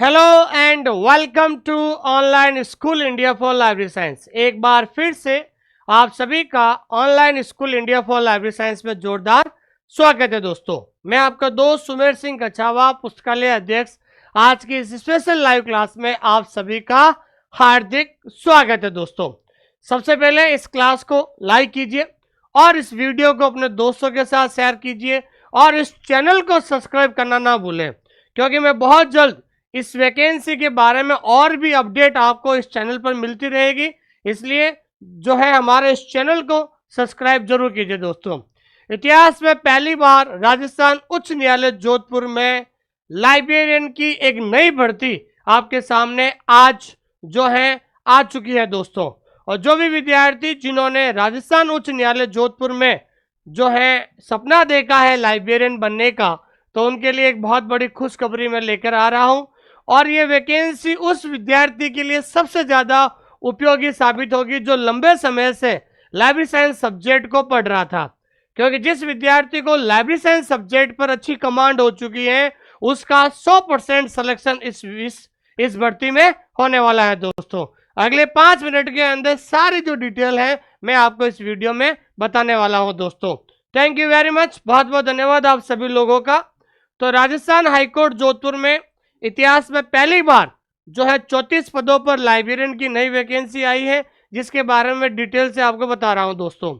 Hello and welcome to online school India for library science. एक बार फिर से आप सभी का online school India for library science में जोरदार स्वागत है दोस्तों। मैं आपका दोस्त सुमेर सिंह कछावा, पुस्तकालय अध्यक्ष। आज की इस स्पेशल लाइव क्लास में आप सभी का हार्दिक स्वागत है दोस्तों। सबसे पहले इस क्लास को लाइक कीजिए और इस वीडियो को अपने दोस्तों के साथ शेयर कीजिए और इस चैनल को सब्सक्राइब करना ना भूलें, क्योंकि मैं बहुत जल्द इस वैकेंसी के बारे में और भी अपडेट आपको इस चैनल पर मिलती रहेगी। इसलिए जो है हमारे इस चैनल को सब्सक्राइब जरूर कीजिए दोस्तों। इतिहास में पहली बार राजस्थान उच्च न्यायालय जोधपुर में लाइब्रेरियन की एक नई भर्ती आपके सामने आज जो है आ चुकी है दोस्तों। और जो भी विद्यार्थी जिन्होंने राजस्थान उच्च न्यायालय जोधपुर में जो है सपना देखा है लाइब्रेरियन बनने का, तो उनके लिए एक बहुत बड़ी खुशखबरी मैं लेकर आ रहा हूं। और ये वैकेंसी उस विद्यार्थी के लिए सबसे ज़्यादा उपयोगी साबित होगी जो लंबे समय से लाइब्रेरी साइंस सब्जेक्ट को पढ़ रहा था, क्योंकि जिस विद्यार्थी को लाइब्रेरी साइंस सब्जेक्ट पर अच्छी कमांड हो चुकी है उसका 100% सिलेक्शन इस भर्ती में होने वाला है दोस्तों। अगले 5 मिनट के अंदर सारी जो डिटेल है मैं आपको इस वीडियो में बताने वाला हूं दोस्तों। थैंक यू वेरी मच, बहुत बहुत धन्यवाद आप सभी लोगों का। तो राजस्थान हाईकोर्ट जोधपुर में इतिहास में पहली बार जो है 34 पदों पर लाइब्रेरियन की नई वैकेंसी आई है, जिसके बारे में डिटेल से आपको बता रहा हूं दोस्तों।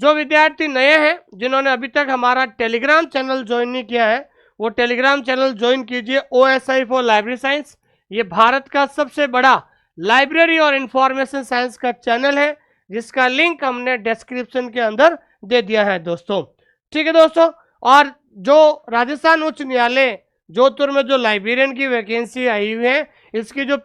जो विद्यार्थी नए हैं, जिन्होंने अभी तक हमारा टेलीग्राम चैनल ज्वाइन नहीं किया है, वो टेलीग्राम चैनल ज्वाइन कीजिए। OSI फॉर लाइब्रेरी साइंस, ये भारत का सबसे बड़ा लाइब्रेरी और इंफॉर्मेशन साइंस का चैनल है, जिसका लिंक हमने डिस्क्रिप्शन के अंदर दे दिया है दोस्तों। ठीक है दोस्तों। और जो राजस्थान उच्च न्यायालय जोधपुर में जो लाइब्रेरियन की वैकेंसी आई हुई है, इसकी जो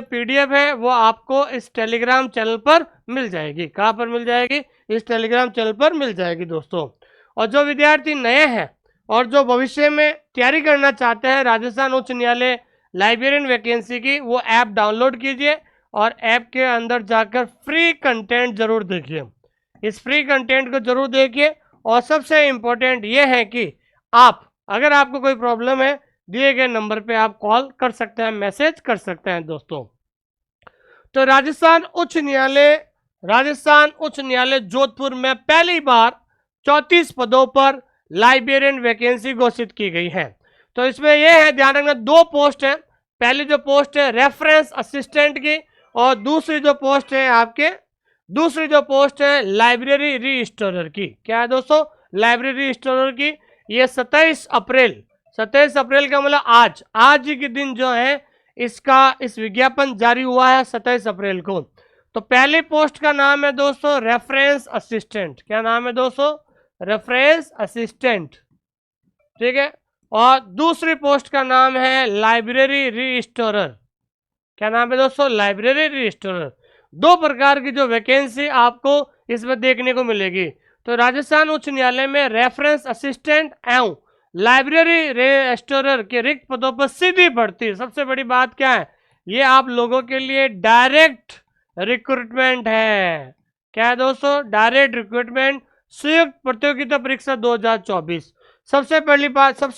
पीडीएफ है वो आपको इस टेलीग्राम चैनल पर मिल जाएगी। कहाँ पर मिल जाएगी? इस टेलीग्राम चैनल पर मिल जाएगी दोस्तों। और जो विद्यार्थी नए हैं और जो भविष्य में तैयारी करना चाहते हैं राजस्थान उच्च न्यायालय लाइब्रेरियन वैकेंसी की, वो ऐप डाउनलोड कीजिए और ऐप के अंदर जाकर फ्री कंटेंट जरूर देखिए। इस फ्री कंटेंट को जरूर देखिए। और सबसे इम्पोर्टेंट ये है कि अगर आपको कोई प्रॉब्लम है, दिए गए नंबर पे आप कॉल कर सकते हैं, मैसेज कर सकते हैं दोस्तों। तो राजस्थान उच्च न्यायालय जोधपुर में पहली बार 34 पदों पर लाइब्रेरियन वैकेंसी घोषित की गई है। तो इसमें यह है, ध्यान रखना, 2 पोस्ट है। पहली जो पोस्ट है रेफरेंस असिस्टेंट की, और दूसरी जो पोस्ट है लाइब्रेरी रजिस्ट्रार की। क्या है दोस्तों? लाइब्रेरी रजिस्ट्रार की। ये 27 अप्रैल का मतलब आज ही के दिन जो है इस विज्ञापन जारी हुआ है 27 अप्रैल को। तो पहली पोस्ट का नाम है दोस्तों रेफरेंस असिस्टेंट। क्या नाम है दोस्तों? Reference assistant. ठीक है। और दूसरी पोस्ट का नाम है लाइब्रेरी रजिस्ट्रार। क्या नाम है दोस्तों? Library registrar. 2 प्रकार की जो वैकेंसी आपको इसमें देखने को मिलेगी। तो राजस्थान उच्च न्यायालय में रेफरेंस असिस्टेंट एवं लाइब्रेरी रजिस्ट्रार के रिक्त पदों पर सीधी भर्ती। सबसे बड़ी बात क्या है? ये आप लोगों के लिए डायरेक्ट रिक्रूटमेंट है। क्या है दोस्तों? डायरेक्ट रिक्रूटमेंट, संयुक्त प्रतियोगिता परीक्षा 2024। सबसे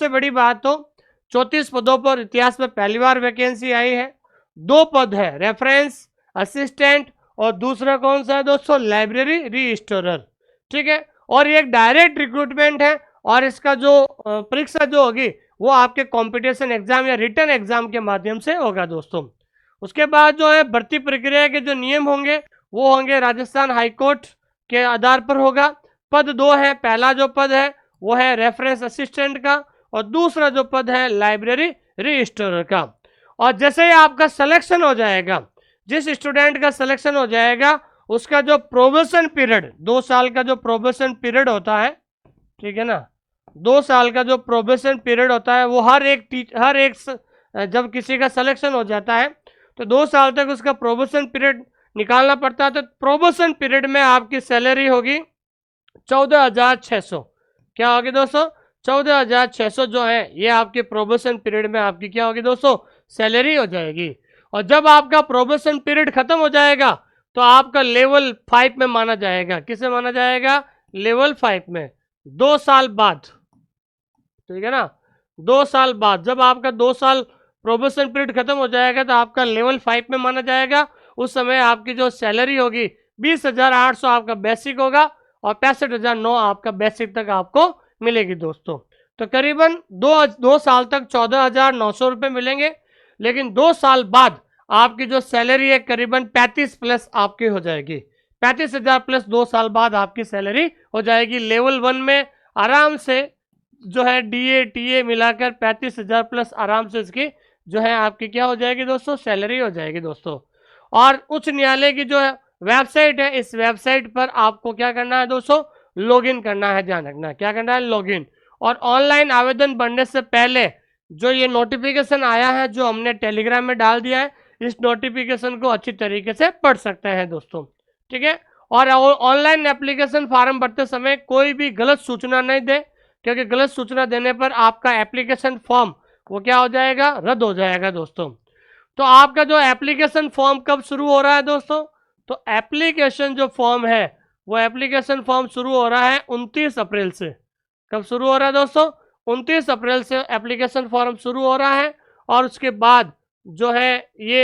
बड़ी बात तो 34 पदों पर इतिहास में पहली बार वैकेंसी आई है। 2 पद है, रेफरेंस असिस्टेंट और दूसरा कौन सा है दोस्तों? Library registrar. ठीक है। और ये एक डायरेक्ट रिक्रूटमेंट है, और इसका जो परीक्षा जो होगी वो आपके कंपटीशन एग्जाम या रिटन एग्जाम के माध्यम से होगा दोस्तों। उसके बाद जो है भर्ती प्रक्रिया के जो नियम होंगे वो होंगे राजस्थान हाईकोर्ट के आधार पर होगा। पद 2 है। पहला जो पद है वो है रेफरेंस असिस्टेंट का, और दूसरा जो पद है लाइब्रेरी रजिस्ट्रार का। और जैसे ही आपका सिलेक्शन हो जाएगा, जिस स्टूडेंट का सिलेक्शन हो जाएगा, उसका जो प्रोबेशन पीरियड, 2 साल का जो प्रोबेशन पीरियड होता है, ठीक है ना, 2 साल का जो प्रोबेशन पीरियड होता है वो जब किसी का सिलेक्शन हो जाता है तो 2 साल तक उसका प्रोबेशन पीरियड निकालना पड़ता है। तो प्रोबेशन पीरियड में आपकी सैलरी होगी 14,600। क्या होगी दोस्तों? 14,600 जो है ये आपके प्रोबेशन पीरियड में आपकी क्या होगी दोस्तों? सैलरी हो जाएगी। और जब आपका प्रोबेशन पीरियड खत्म हो जाएगा तो आपका लेवल 5 में माना जाएगा। किसे माना जाएगा? लेवल 5 में। 2 साल बाद, ठीक है ना, 2 साल बाद जब आपका 2 साल प्रोबेशन पीरियड खत्म हो जाएगा तो आपका लेवल 5 में माना जाएगा। उस समय आपकी जो सैलरी होगी 20,800 आपका बेसिक होगा और 65,009 आपका बेसिक तक आपको मिलेगी दोस्तों। तो करीबन दो साल तक 14,900 रुपये मिलेंगे, लेकिन 2 साल बाद आपकी जो सैलरी है करीबन 35 प्लस आपकी हो जाएगी। 35,000 प्लस 2 साल बाद आपकी सैलरी हो जाएगी। लेवल 1 में आराम से जो है DA TA मिलाकर 35,000 प्लस आराम से इसकी जो है आपकी क्या हो जाएगी दोस्तों, सैलरी हो जाएगी दोस्तों। और उच्च न्यायालय की जो है वेबसाइट है, इस वेबसाइट पर आपको क्या करना है दोस्तों, लॉगिन करना है। ध्यान रखना क्या करना है, लॉगिन। और ऑनलाइन आवेदन बढ़ने से पहले जो ये नोटिफिकेशन आया है जो हमने टेलीग्राम में डाल दिया है, इस नोटिफिकेशन को अच्छी तरीके से पढ़ सकते हैं दोस्तों, ठीक है। और ऑनलाइन एप्लीकेशन फॉर्म भरते समय कोई भी गलत सूचना नहीं दे, क्योंकि गलत सूचना देने पर आपका एप्लीकेशन फॉर्म वो क्या हो जाएगा, रद्द हो जाएगा दोस्तों। तो आपका जो एप्लीकेशन फॉर्म कब शुरू हो रहा है दोस्तों, तो एप्लीकेशन जो फॉर्म है वो एप्लीकेशन फॉर्म शुरू हो रहा है 29 अप्रैल से। कब शुरू हो रहा है दोस्तों, 29 अप्रैल से एप्लीकेशन फॉर्म शुरू हो रहा है। और उसके बाद जो है ये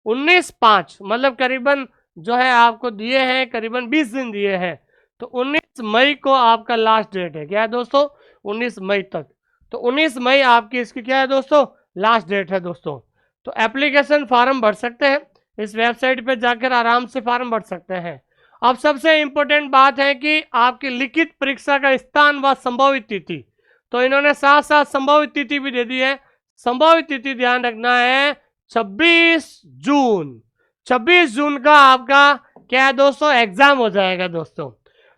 19/5 मतलब करीबन जो है आपको दिए हैं करीबन 20 दिन दिए हैं। तो 19 मई को आपका लास्ट डेट है। क्या है दोस्तों, 19 मई तक। तो 19 मई आपकी इसकी क्या है दोस्तों, लास्ट डेट है दोस्तों। तो एप्लीकेशन फॉर्म भर सकते हैं, इस वेबसाइट पे जाकर आराम से फॉर्म भर सकते हैं। अब सबसे इम्पोर्टेंट बात है कि आपकी लिखित परीक्षा का स्थान व संभावित तिथि, तो इन्होंने साथ साथ संभावित तिथि भी दे दी है। संभावित तिथि ध्यान रखना है 26 जून। 26 जून का आपका क्या है दोस्तों, एग्जाम हो जाएगा दोस्तों।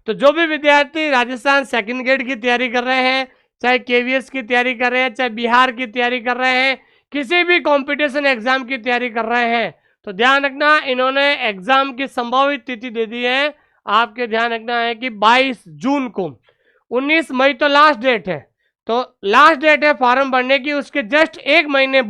तो जो भी विद्यार्थी राजस्थान सेकंड ग्रेड की तैयारी कर रहे हैं, चाहे KVS की तैयारी कर रहे हैं, चाहे बिहार की तैयारी कर रहे हैं, किसी भी कंपटीशन एग्जाम की तैयारी कर रहे हैं, तो ध्यान रखना इन्होंने एग्जाम की संभावित तिथि दे दी है। आपके ध्यान रखना है कि 22 जून को, 19 मई तो लास्ट डेट है, तो लास्ट डेट है फॉर्म भरने की। उसके जस्ट एक महीने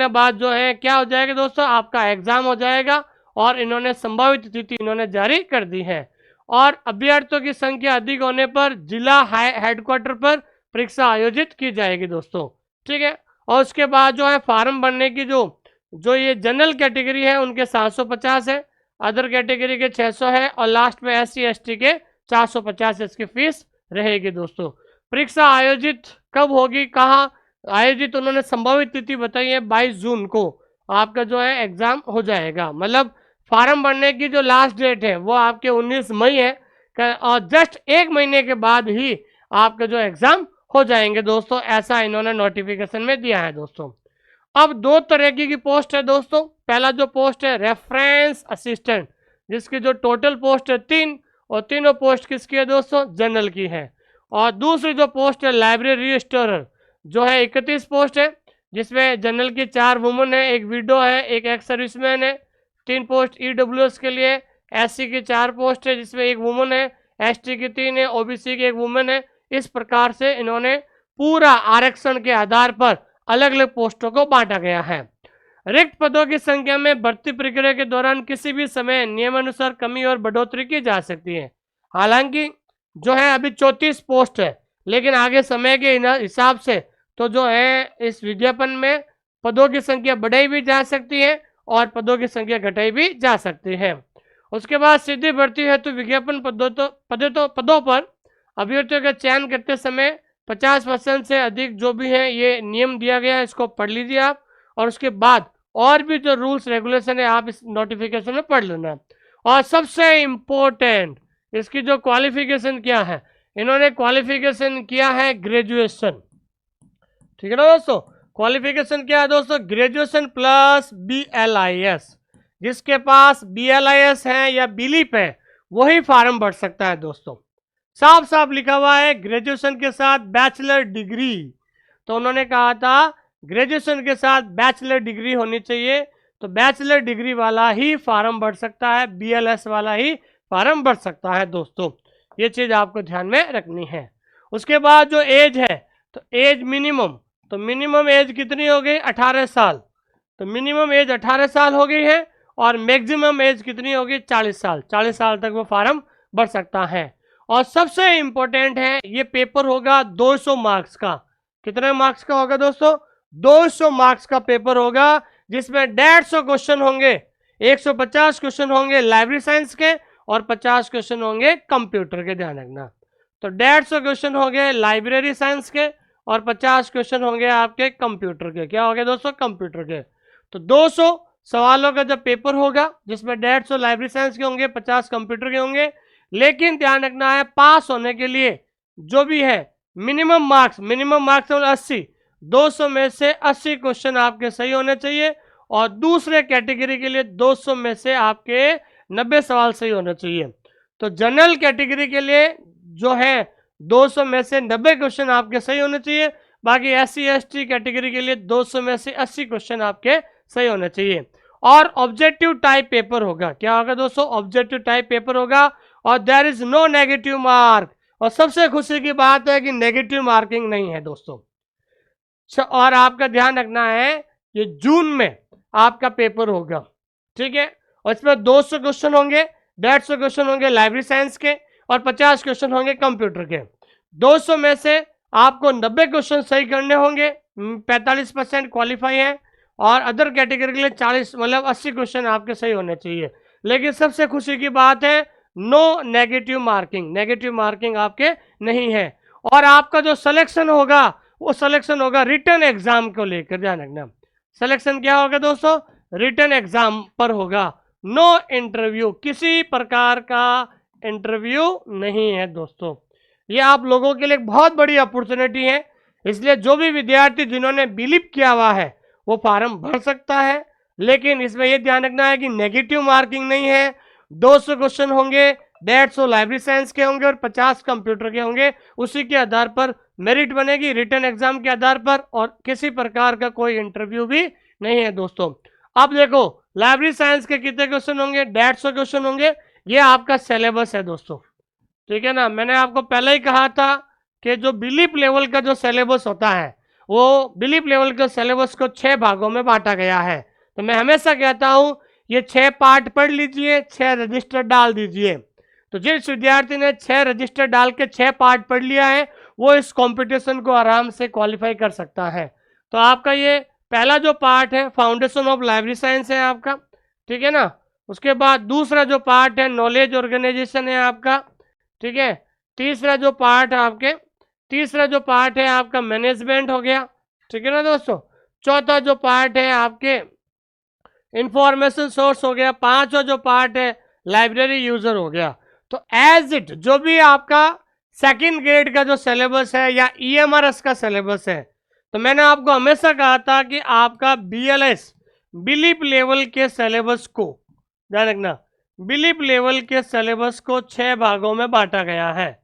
बाद जो है क्या हो जाएगा दोस्तों, आपका एग्जाम हो जाएगा। और इन्होंने संभावित तिथि इन्होंने जारी कर दी है। और अभ्यर्थियों की संख्या अधिक होने पर जिला हेडक्वार्टर पर परीक्षा आयोजित की जाएगी दोस्तों, ठीक है। और उसके बाद जो है फॉर्म भरने की जो ये जनरल कैटेगरी है उनके 750 है, अदर कैटेगरी के 600 है, और लास्ट में SC ST के 450 इसकी फीस रहेगी दोस्तों। परीक्षा आयोजित कब होगी, कहाँ आयोजित, उन्होंने संभावित तिथि बताई है 22 जून को आपका जो है एग्जाम हो जाएगा। मतलब फॉर्म भरने की जो लास्ट डेट है वो आपके 19 मई है, और जस्ट एक महीने के बाद ही आपका जो एग्जाम हो जाएंगे दोस्तों। ऐसा इन्होंने नोटिफिकेशन में दिया है दोस्तों। अब 2 तरह की पोस्ट है दोस्तों। पहला जो पोस्ट है रेफरेंस असिस्टेंट, जिसकी जो टोटल पोस्ट है 3, और तीनों पोस्ट किसकी है दोस्तों, जनरल की है। और दूसरी जो पोस्ट है लाइब्रेरी रजिस्ट्रार, जो है 31 पोस्ट है, जिसमें जनरल की 4 वुमेन है, एक विडो है, एक एक्स सर्विसमैन है। 3 पोस्ट EWS के लिए, SC की 4 पोस्ट है जिसमें 1 वुमेन है, ST की 3 है, OBC की 1 वुमेन है। इस प्रकार से इन्होंने पूरा आरक्षण के आधार पर अलग अलग पोस्टों को बांटा गया है। रिक्त पदों की संख्या में भर्ती प्रक्रिया के दौरान किसी भी समय नियमानुसार कमी और बढ़ोतरी की जा सकती है। हालांकि जो है अभी 34 पोस्ट है, लेकिन आगे समय के हिसाब से तो जो है इस विज्ञापन में पदों की संख्या बढ़ाई भी जा सकती है और पदों की संख्या घटाई भी जा सकती है। उसके बाद सीधी भर्ती है तो विज्ञापन पदों पर अभ्यर्थियों का चयन करते समय 50% से अधिक जो भी है ये नियम दिया गया है, इसको पढ़ लीजिए आप। और उसके बाद और भी जो रूल्स रेगुलेशन है आप इस नोटिफिकेशन में पढ़ लेना। और सबसे इम्पोर्टेंट इसकी जो क्वालिफिकेशन क्या है, इन्होंने क्वालिफिकेशन किया है ग्रेजुएशन, ठीक है ना दोस्तों। क्वालिफिकेशन क्या है दोस्तों, ग्रेजुएशन प्लस BLIS। जिसके पास BLIS है या बिलीप है वही फॉर्म भर सकता है दोस्तों। साफ साफ लिखा हुआ है ग्रेजुएशन के साथ बैचलर डिग्री, तो उन्होंने कहा था ग्रेजुएशन के साथ बैचलर डिग्री होनी चाहिए, तो बैचलर डिग्री वाला ही फॉर्म भर सकता है, BLS वाला ही फॉर्म भर सकता है दोस्तों। ये चीज़ आपको ध्यान में रखनी है। उसके बाद जो एज है, तो एज मिनिमम, तो मिनिमम एज कितनी हो गई, 18 साल। तो मिनिमम एज 18 साल हो गई है, और मैक्सिमम एज कितनी होगी, 40 साल। 40 साल तक वो फॉर्म भर सकता है। और सबसे इम्पोर्टेंट है ये पेपर होगा 200 मार्क्स का। कितने मार्क्स का होगा दोस्तों, 200 मार्क्स का पेपर होगा, जिसमें 150 क्वेश्चन होंगे, 150 क्वेश्चन होंगे लाइब्रेरी साइंस के और 50 क्वेश्चन होंगे कंप्यूटर के, ध्यान रखना। तो 150 क्वेश्चन होंगे लाइब्रेरी साइंस के और 50 क्वेश्चन होंगे आपके कंप्यूटर के। क्या हो गया दोस्तों? कंप्यूटर के। तो 200 सवालों का जब पेपर होगा, जिसमें 150 लाइब्रेरी साइंस के होंगे, 50 कंप्यूटर के होंगे, लेकिन ध्यान रखना है पास होने के लिए जो भी है मिनिमम मार्क्स 80, 200 में से 80 क्वेश्चन आपके सही होने चाहिए और दूसरे कैटेगरी के लिए 200 में से आपके 90 सवाल सही होने चाहिए। तो जनरल कैटेगरी के लिए जो है 200 में से 90 क्वेश्चन आपके सही होने चाहिए, बाकी SC ST कैटेगरी के लिए 200 में से 80 क्वेश्चन आपके सही होने चाहिए। और ऑब्जेक्टिव टाइप पेपर होगा। क्या होगा दोस्तों? ऑब्जेक्टिव टाइप पेपर होगा और there is no negative mark. और सबसे खुशी की बात है कि नेगेटिव मार्किंग नहीं है दोस्तों। और आपका ध्यान रखना है ये जून में आपका पेपर होगा, ठीक है। और इसमें 200 क्वेश्चन होंगे, 150 क्वेश्चन होंगे लाइब्रेरी साइंस के और 50 क्वेश्चन होंगे कंप्यूटर के। 200 में से आपको 90 क्वेश्चन सही करने होंगे, 45% क्वालिफाई है, और अदर कैटेगरी के लिए 40 मतलब 80 क्वेश्चन आपके सही होने चाहिए। लेकिन सबसे खुशी की बात है नो नेगेटिव मार्किंग आपके नहीं है। और आपका जो सिलेक्शन होगा वो सिलेक्शन होगा रिटन एग्जाम को लेकर, ध्यान रखना। सिलेक्शन क्या होगा दोस्तों? रिटन एग्जाम पर होगा, नो इंटरव्यू, किसी प्रकार का इंटरव्यू नहीं है दोस्तों। ये आप लोगों के लिए एक बहुत बड़ी अपॉर्चुनिटी है, इसलिए जो भी विद्यार्थी जिन्होंने बिलीव किया हुआ है वो फॉर्म भर सकता है। लेकिन इसमें यह ध्यान रखना है कि नेगेटिव मार्किंग नहीं है। 200 क्वेश्चन होंगे, 150 लाइब्रेरी साइंस के होंगे और 50 कंप्यूटर के होंगे। उसी के आधार पर मेरिट बनेगी, रिटन एग्जाम के आधार पर, और किसी प्रकार का कोई इंटरव्यू भी नहीं है दोस्तों। अब देखो लाइब्रेरी साइंस के कितने क्वेश्चन होंगे? 150 क्वेश्चन होंगे। ये आपका सिलेबस है दोस्तों, ठीक है ना। मैंने आपको पहले ही कहा था कि जो बिलीफ लेवल का जो सिलेबस होता है वो बिलीफ लेवल के सिलेबस को 6 भागों में बांटा गया है। तो मैं हमेशा कहता हूं ये 6 पार्ट पढ़ लीजिए, 6 रजिस्टर डाल दीजिए। तो जिस विद्यार्थी ने 6 रजिस्टर डाल के 6 पार्ट पढ़ लिया है वो इस कंपटीशन को आराम से क्वालिफाई कर सकता है। तो आपका ये पहला जो पार्ट है फाउंडेशन ऑफ लाइब्रेरी साइंस है आपका, ठीक है ना। उसके बाद दूसरा जो पार्ट है नॉलेज ऑर्गेनाइजेशन है आपका, ठीक है। तीसरा जो पार्ट है आपका मैनेजमेंट हो गया, ठीक है ना दोस्तों। चौथा जो पार्ट है आपके इंफॉर्मेशन सोर्स हो गया। पांचवा जो पार्ट है लाइब्रेरी यूजर हो गया। तो एज इट जो भी आपका सेकंड ग्रेड का जो सिलेबस है या EMRS का सिलेबस है, तो मैंने आपको हमेशा कहा था कि आपका BLS बिलीफ लेवल के सिलेबस को, ध्यान रखना, बिलीफ लेवल के सिलेबस को 6 भागों में बांटा गया है।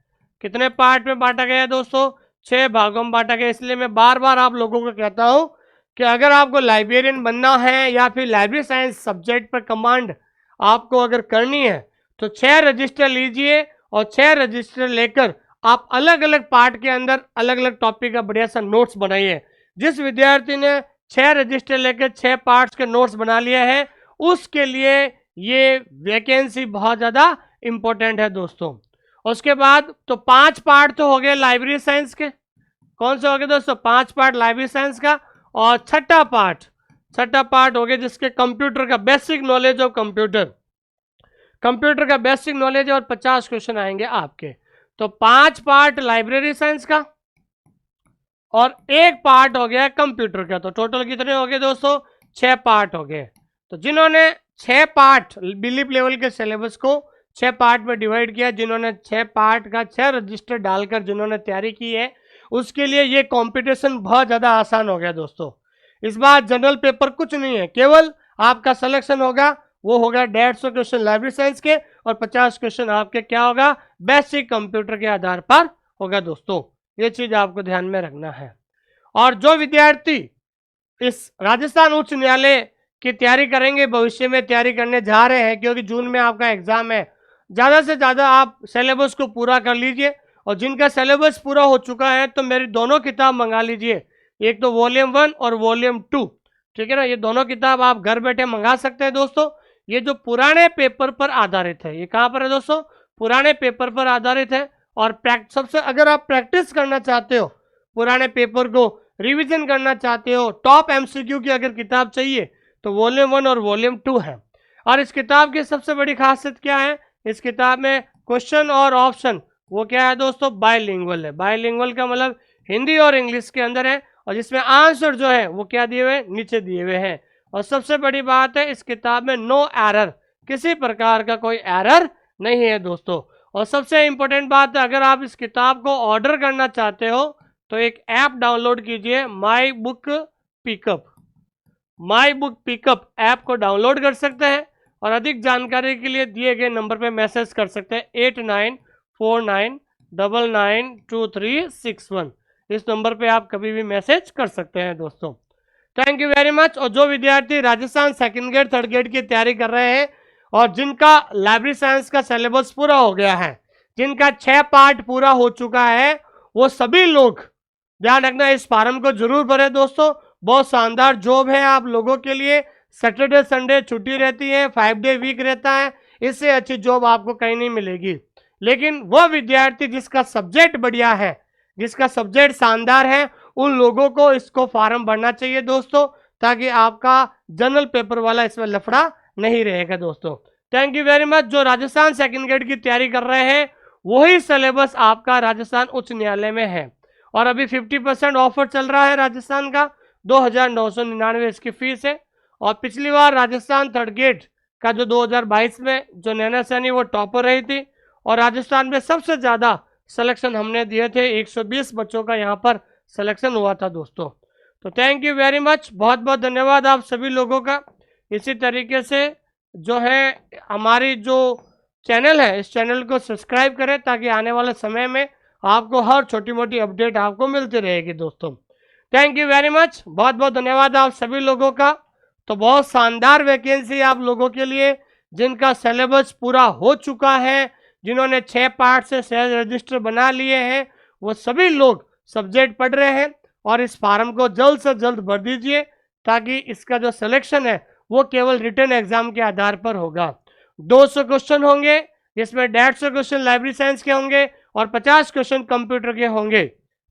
कितने पार्ट में बांटा गया है दोस्तों? 6 भागों में बांटा गया। इसलिए मैं बार बार आप लोगों को कहता हूं कि अगर आपको लाइब्रेरियन बनना है या फिर लाइब्रेरी साइंस सब्जेक्ट पर कमांड आपको अगर करनी है तो 6 रजिस्टर लीजिए और 6 रजिस्टर लेकर आप अलग अलग पार्ट के अंदर अलग अलग टॉपिक का बढ़िया सा नोट्स बनाइए। जिस विद्यार्थी ने 6 रजिस्टर लेकर 6 पार्ट्स के नोट्स बना लिए हैं उसके लिए ये वैकेंसी बहुत ज़्यादा इंपॉर्टेंट है दोस्तों। उसके बाद तो 5 पार्ट तो हो गए लाइब्रेरी साइंस के। कौन से हो गए दोस्तों? 5 पार्ट लाइब्रेरी साइंस का। और छठा पार्ट हो गया जिसके कंप्यूटर का बेसिक नॉलेज ऑफ कंप्यूटर का बेसिक नॉलेज और 50 क्वेश्चन आएंगे आपके। तो 5 पार्ट लाइब्रेरी साइंस का और 1 पार्ट हो गया कंप्यूटर का। तो टोटल कितने हो गए दोस्तों? 6 पार्ट हो गए। तो जिन्होंने 6 पार्ट बिलीफ लेवल के सिलेबस को 6 पार्ट में डिवाइड किया, जिन्होंने 6 पार्ट का 6 रजिस्टर डालकर जिन्होंने तैयारी की है उसके लिए ये कंपटीशन बहुत ज़्यादा आसान हो गया दोस्तों। इस बार जनरल पेपर कुछ नहीं है, केवल आपका सिलेक्शन होगा वो होगा 150 क्वेश्चन लाइब्रेरी साइंस के और 50 क्वेश्चन आपके क्या होगा? बेसिक कंप्यूटर के आधार पर होगा दोस्तों। ये चीज आपको ध्यान में रखना है। और जो विद्यार्थी इस राजस्थान उच्च न्यायालय की तैयारी करेंगे, भविष्य में तैयारी करने जा रहे हैं, क्योंकि जून में आपका एग्जाम है, ज़्यादा से ज़्यादा आप सिलेबस को पूरा कर लीजिए। और जिनका सिलेबस पूरा हो चुका है तो मेरी दोनों किताब मंगा लीजिए, एक तो वॉल्यूम 1 और वॉल्यूम 2, ठीक है ना। ये दोनों किताब आप घर बैठे मंगा सकते हैं दोस्तों। ये जो पुराने पेपर पर आधारित है, ये कहाँ पर है दोस्तों? पुराने पेपर पर आधारित है। और सबसे अगर आप प्रैक्टिस करना चाहते हो पुराने पेपर को रिवीजन करना चाहते हो, टॉप एमसीक्यू की अगर किताब चाहिए तो वॉल्यूम 1 और वॉल्यूम 2 है। और इस किताब की सबसे बड़ी खासियत क्या है, इस किताब में क्वेश्चन और ऑप्शन वो क्या है दोस्तों, बायलिंगुअल है। बायलिंगुअल का मतलब हिंदी और इंग्लिश के अंदर है, और जिसमें आंसर जो है वो क्या दिए हुए, नीचे दिए हुए हैं। और सबसे बड़ी बात है, इस किताब में नो एरर, किसी प्रकार का कोई एरर नहीं है दोस्तों। और सबसे इंपॉर्टेंट बात है, अगर आप इस किताब को ऑर्डर करना चाहते हो तो एक ऐप डाउनलोड कीजिए, my book pickup. My book pickup app को डाउनलोड कर सकते हैं, और अधिक जानकारी के लिए दिए गए नंबर पे मैसेज कर सकते हैं 8949992361। इस नंबर पे आप कभी भी मैसेज कर सकते हैं दोस्तों। Thank you very much. और जो विद्यार्थी Rajasthan second grade third grade की तैयारी कर रहे हैं और जिनका लाइब्रेरी साइंस का सिलेबस पूरा हो गया है, जिनका 6 पार्ट पूरा हो चुका है, वो सभी लोग ध्यान रखना, इस फॉर्म को जरूर भरें दोस्तों। बहुत शानदार जॉब है आप लोगों के लिए। सैटरडे संडे छुट्टी रहती है, 5 डे वीक रहता है, इससे अच्छी जॉब आपको कहीं नहीं मिलेगी। लेकिन वह विद्यार्थी जिसका सब्जेक्ट बढ़िया है, जिसका सब्जेक्ट शानदार है, उन लोगों को इसको फॉर्म भरना चाहिए दोस्तों, ताकि आपका जनरल पेपर वाला इसमें लफड़ा नहीं रहेगा दोस्तों। Thank you very much. जो राजस्थान सेकंड ग्रेड की तैयारी कर रहे हैं वही सिलेबस आपका राजस्थान उच्च न्यायालय में है, और अभी 50% ऑफर चल रहा है राजस्थान का, 2999 इसकी फीस है। और पिछली बार राजस्थान थर्ड ग्रेड का जो 2022 में जो नैना सैनी वो टॉपर रही थी, और राजस्थान में सबसे ज़्यादा सिलेक्शन हमने दिए थे, 120 बच्चों का यहाँ पर सिलेक्शन हुआ था दोस्तों। तो थैंक यू वेरी मच, बहुत बहुत धन्यवाद आप सभी लोगों का। इसी तरीके से जो है हमारी जो चैनल है, इस चैनल को सब्सक्राइब करें, ताकि आने वाले समय में आपको हर छोटी मोटी अपडेट आपको मिलती रहेगी दोस्तों। थैंक यू वेरी मच, बहुत बहुत धन्यवाद आप सभी लोगों का। तो बहुत शानदार वैकेंसी आप लोगों के लिए, जिनका सिलेबस पूरा हो चुका है, जिन्होंने 6 पार्ट से सेल्स रजिस्टर बना लिए हैं, वो सभी लोग सब्जेक्ट पढ़ रहे हैं। और इस फॉर्म को जल्द से जल्द भर दीजिए, ताकि इसका जो सिलेक्शन है वो केवल रिटन एग्जाम के आधार पर होगा। 200 क्वेश्चन होंगे, जिसमें 150 क्वेश्चन लाइब्रेरी साइंस के होंगे और 50 क्वेश्चन कंप्यूटर के होंगे,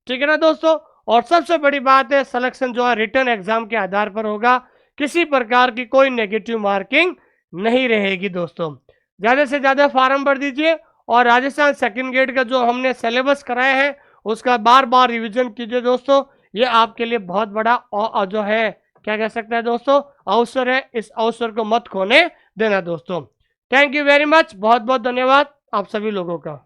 ठीक है ना दोस्तों। और सबसे बड़ी बात है, सिलेक्शन जो है रिटन एग्जाम के आधार पर होगा, किसी प्रकार की कोई नेगेटिव मार्किंग नहीं रहेगी दोस्तों। ज़्यादा से ज़्यादा फॉर्म भर दीजिए, और राजस्थान सेकंड ग्रेड का जो हमने सिलेबस कराया है उसका बार बार रिवीजन कीजिए दोस्तों। ये आपके लिए बहुत बड़ा जो है क्या कह सकते हैं दोस्तों, अवसर है। इस अवसर को मत खोने देना दोस्तों। थैंक यू वेरी मच, बहुत बहुत धन्यवाद आप सभी लोगों का।